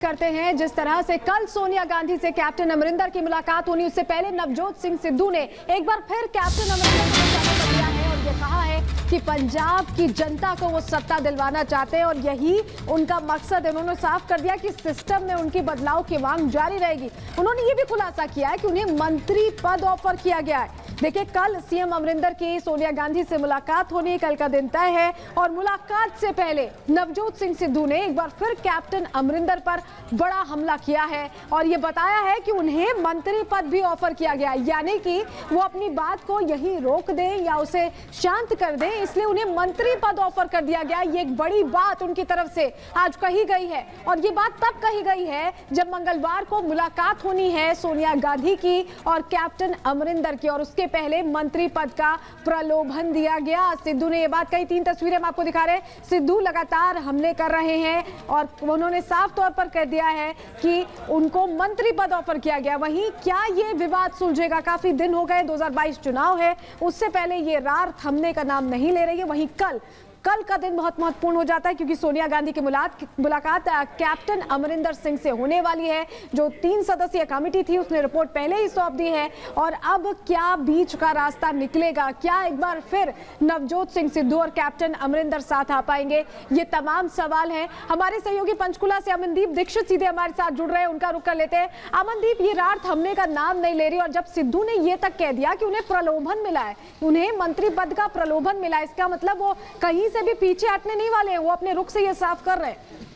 करते हैं। जिस तरह से कल सोनिया गांधी से कैप्टन अमरिंदर की मुलाकात होनी, उससे पहले नवजोत सिंह सिद्धू ने एक बार फिर कैप्टन अमरिंदर को निशाना कर दिया है और ये कहा है कि पंजाब की जनता को वो सत्ता दिलवाना चाहते हैं और यही उनका मकसद है। उन्होंने साफ कर दिया कि सिस्टम में उनकी बदलाव की मांग जारी रहेगी। उन्होंने ये भी खुलासा किया है कि उन्हें मंत्री पद ऑफर किया गया है। देखिए, कल सीएम अमरिंदर की सोनिया गांधी से मुलाकात होनी, कल का दिन तय है और मुलाकात से पहले नवजोत सिंह सिद्धू ने एक बार फिर कैप्टन अमरिंदर पर बड़ा हमला किया है और ये बताया है कि उन्हें मंत्री पद भी ऑफर किया गया है, यानी कि वो अपनी बात को यहीं रोक दें या उसे शांत कर दें, इसलिए उन्हें मंत्री पद ऑफर कर दिया गया। ये एक बड़ी बात उनकी तरफ से आज कही गई है और ये बात तब कही गई है जब मंगलवार को मुलाकात होनी है सोनिया गांधी की और कैप्टन अमरिंदर की और उसके पहले मंत्री पद का प्रलोभन दिया गया। सिद्धू ने यह बात कही। 3 तस्वीरें हम आपको दिखा रहे हैं। सिद्धू लगातार हमले कर रहे हैं और उन्होंने साफ तौर पर कह दिया है कि उनको मंत्री पद ऑफर किया गया। वहीं क्या ये विवाद सुलझेगा? काफी दिन हो गए, 2022 चुनाव है, उससे पहले ये रार थमने का नाम नहीं ले रही है। वहीं कल का दिन बहुत महत्वपूर्ण हो जाता है क्योंकि सोनिया गांधी की मुलाकात कैप्टन अमरिंदर सिंह से होने वाली है। जो 3 सदस्यीय कमेटी थी उसने रिपोर्ट पहले ही सौंप दी है और अब क्या बीच का रास्ता निकलेगा? क्या एक बार फिर नवजोत सिंह सिद्धू और कैप्टन अमरिंदर साथ आ पाएंगे? ये तमाम सवाल हैं। हमारे सहयोगी पंचकुला से अमनदीप दीक्षित सीधे हमारे साथ जुड़ रहे हैं, उनका रुख कर लेते हैं। अमनदीप, ये रार थमने का नाम नहीं ले रही और जब सिद्धू ने ये तक कह दिया कि उन्हें प्रलोभन मिला है, उन्हें मंत्री पद का प्रलोभन मिला है, इसका मतलब वो कहीं से भी पीछे हटने नहीं वाले हैं। वो अपने रुख से ये साफ कर रहे हैं।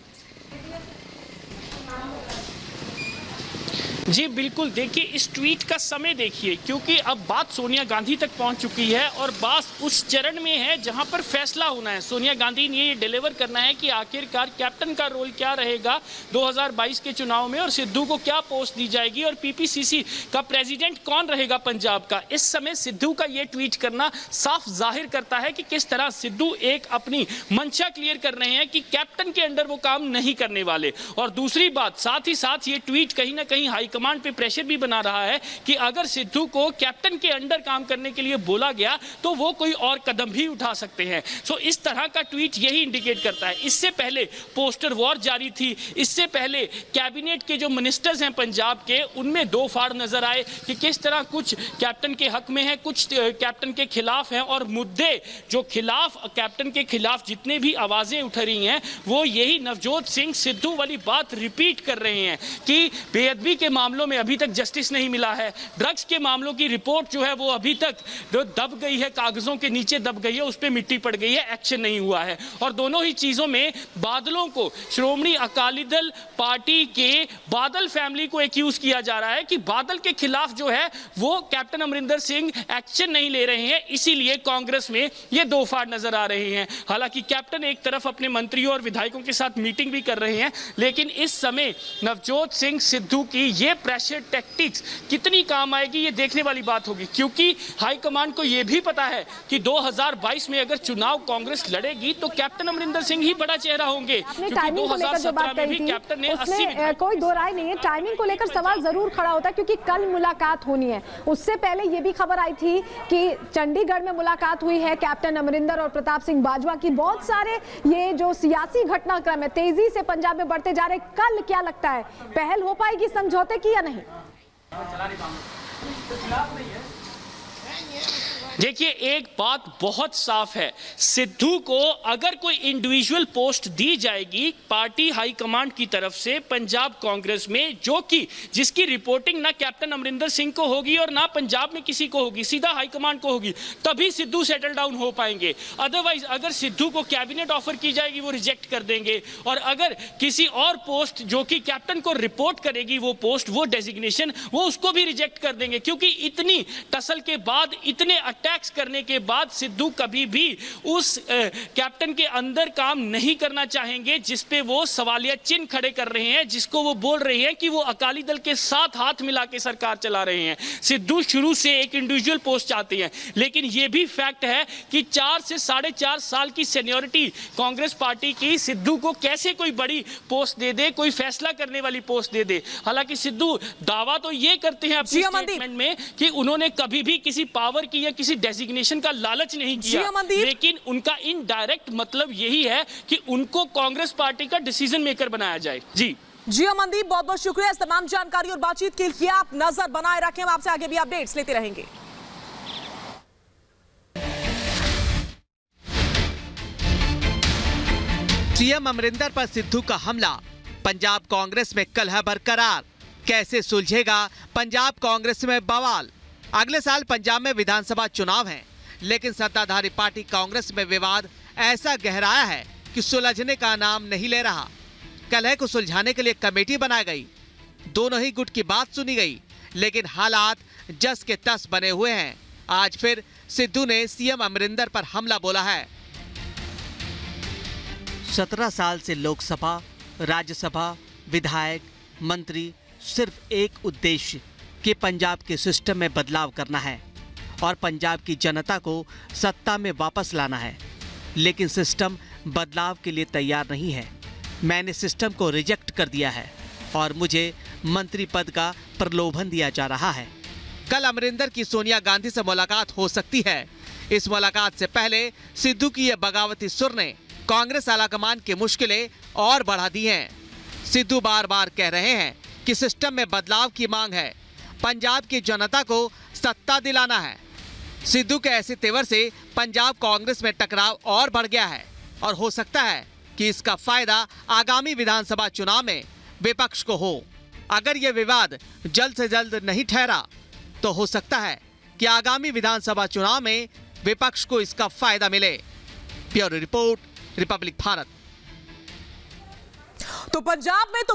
जी बिल्कुल, देखिए इस ट्वीट का समय देखिए, क्योंकि अब बात सोनिया गांधी तक पहुंच चुकी है और बात उस चरण में है जहां पर फैसला होना है। सोनिया गांधी ने ये डिलीवर करना है कि आखिरकार कैप्टन का रोल क्या रहेगा 2022 के चुनाव में और सिद्धू को क्या पोस्ट दी जाएगी और पीपीसीसी का प्रेसिडेंट कौन रहेगा पंजाब का। इस समय सिद्धू का ये ट्वीट करना साफ जाहिर करता है कि किस तरह सिद्धू एक अपनी मंशा क्लियर कर रहे हैं कि कैप्टन के अंडर वो काम नहीं करने वाले। और दूसरी बात, साथ ही साथ ये ट्वीट कहीं ना कहीं हाई कमांड पे प्रेशर भी बना रहा है कि अगर सिद्धू को कैप्टन के अंडर काम करने के लिए बोला गया तो वो कोई और कदम भी उठा सकते हैं। सो इस तरह का ट्वीट यही इंडिकेट करता है। इससे पहले पोस्टर वॉर जारी थी, इससे पहले कैबिनेट के जो मिनिस्टर्स हैं पंजाब के, उनमें 2 फाड़ नजर आए कि किस तरह कुछ कैप्टन के हक में है, कुछ कैप्टन के खिलाफ हैं और मुद्दे जो खिलाफ कैप्टन के खिलाफ जितने भी आवाजें उठ रही हैं वो यही नवजोत सिंह सिद्धू वाली बात रिपीट कर रहे हैं कि बेअदबी के मामलों में अभी तक जस्टिस नहीं मिला है, ड्रग्स के मामलों की रिपोर्ट जो है वो अभी तक दब गई है, कागजों के नीचे दब गई है, उस पर मिट्टी पड़ गई है, एक्शन नहीं हुआ है। और दोनों ही चीजों में बादलों को, श्रोमणी अकाली दल पार्टी के बादल फैमिली को एक्यूज किया जा रहा है कि बादल के खिलाफ जो है वो कैप्टन अमरिंदर सिंह एक्शन नहीं ले रहे हैं, इसीलिए कांग्रेस में ये 2 फाड़ नजर आ रहे हैं। हालांकि कैप्टन एक तरफ अपने मंत्रियों और विधायकों के साथ मीटिंग भी कर रहे हैं, लेकिन इस समय नवजोत सिंह सिद्धू की ये प्रेशर टैक्टिक्स कितनी काम आएगी ये देखने वाली बात होगी, क्योंकि हाईकमान को यह भी पता है कि 2022 में अगर चुनाव कांग्रेस लड़ेगी तो कैप्टन अमरिंदर सिंह ही बड़ा चेहरा होंगे, क्योंकि 2017 में भी कैप्टन ने 80 कोई दो राय नहीं है। टाइमिंग को लेकर सवाल जरूर खड़ा होता है क्योंकि कल मुलाकात होनी है। उससे पहले ये भी खबर आई थी कि चंडीगढ़ में मुलाकात हुई है कैप्टन अमरिंदर और प्रताप सिंह बाजवा की। बहुत सारे ये जो सियासी घटनाक्रम है तेजी से पंजाब में बढ़ते जा रहे। कल क्या लगता है, पहल हो पाएगी समझौते की या नहीं? देखिए, एक बात बहुत साफ है, सिद्धू को अगर कोई इंडिविजुअल पोस्ट दी जाएगी पार्टी हाईकमांड की तरफ से पंजाब कांग्रेस में, जो कि जिसकी रिपोर्टिंग ना कैप्टन अमरिंदर सिंह को होगी और ना पंजाब में किसी को होगी, सीधा हाईकमांड को होगी, तभी सिद्धू सेटल डाउन हो पाएंगे। अदरवाइज अगर सिद्धू को कैबिनेट ऑफर की जाएगी वो रिजेक्ट कर देंगे और अगर किसी और पोस्ट जो कि कैप्टन को रिपोर्ट करेगी वो पोस्ट, वो डेजिग्नेशन, वो उसको भी रिजेक्ट कर देंगे, क्योंकि इतनी टसल के बाद, इतने टैक्स करने के बाद सिद्धू कभी भी उस कैप्टन के अंदर काम नहीं करना चाहेंगे जिस पे वो सवालिया चिन्ह खड़े कर रहे हैं, जिसको वो बोल रहे हैं कि वो अकाली दल के साथ हाथ मिला के सरकार चला रहे हैं। सिद्धू शुरू से एक इंडिविजुअल पोस्ट चाहते हैं, लेकिन यह भी फैक्ट है कि 4 से 4.5 साल की सीनियरिटी कांग्रेस पार्टी की सिद्धू को कैसे कोई बड़ी पोस्ट दे दे, कोई फैसला करने वाली पोस्ट दे दे। हालांकि सिद्धू दावा तो ये करते हैं अपने स्टेटमेंट में कि उन्होंने कभी भी किसी पावर की या किसी डेजिग्नेशन का लालच नहीं किया, लेकिन उनका इनडायरेक्ट मतलब यही है कि उनको कांग्रेस पार्टी का डिसीजन मेकर बनाया जाए। जी जी अमनदीप, बहुत बहुत शुक्रिया इस तमाम जानकारी और बातचीत के लिए। आप नजर बनाए रखें, हम आपसे आगे भी अपडेट्स लेते रहेंगे। सीएम अमरिंदर पर सिद्धू का हमला, पंजाब कांग्रेस में कलह बरकरार, कैसे सुलझेगा पंजाब कांग्रेस में बवाल। अगले साल पंजाब में विधानसभा चुनाव हैं, लेकिन सत्ताधारी पार्टी कांग्रेस में विवाद ऐसा गहराया है कि सुलझने का नाम नहीं ले रहा। कलह को सुलझाने के लिए कमेटी बनाई गई, दोनों ही गुट की बात सुनी गई, लेकिन हालात जस के तस बने हुए हैं। आज फिर सिद्धू ने सीएम अमरिंदर पर हमला बोला है। 17 साल से लोकसभा, राज्यसभा, विधायक, मंत्री, सिर्फ एक उद्देश्य कि पंजाब के सिस्टम में बदलाव करना है और पंजाब की जनता को सत्ता में वापस लाना है। लेकिन सिस्टम बदलाव के लिए तैयार नहीं है। मैंने सिस्टम को रिजेक्ट कर दिया है और मुझे मंत्री पद का प्रलोभन दिया जा रहा है। कल अमरिंदर की सोनिया गांधी से मुलाकात हो सकती है। इस मुलाकात से पहले सिद्धू की यह बगावती सुर ने कांग्रेस आलाकमान की मुश्किलें और बढ़ा दी हैं। सिद्धू बार बार कह रहे हैं कि सिस्टम में बदलाव की मांग है, पंजाब की जनता को सत्ता दिलाना है। सिद्धू के ऐसे तेवर से पंजाब कांग्रेस में टकराव और बढ़ गया है और हो सकता है कि इसका फायदा आगामी विधानसभा चुनाव में विपक्ष को हो। अगर यह विवाद जल्द से जल्द नहीं ठहरा तो हो सकता है कि आगामी विधानसभा चुनाव में विपक्ष को इसका फायदा मिले। Bureau report, Republic Bharat. तो पंजाब में तो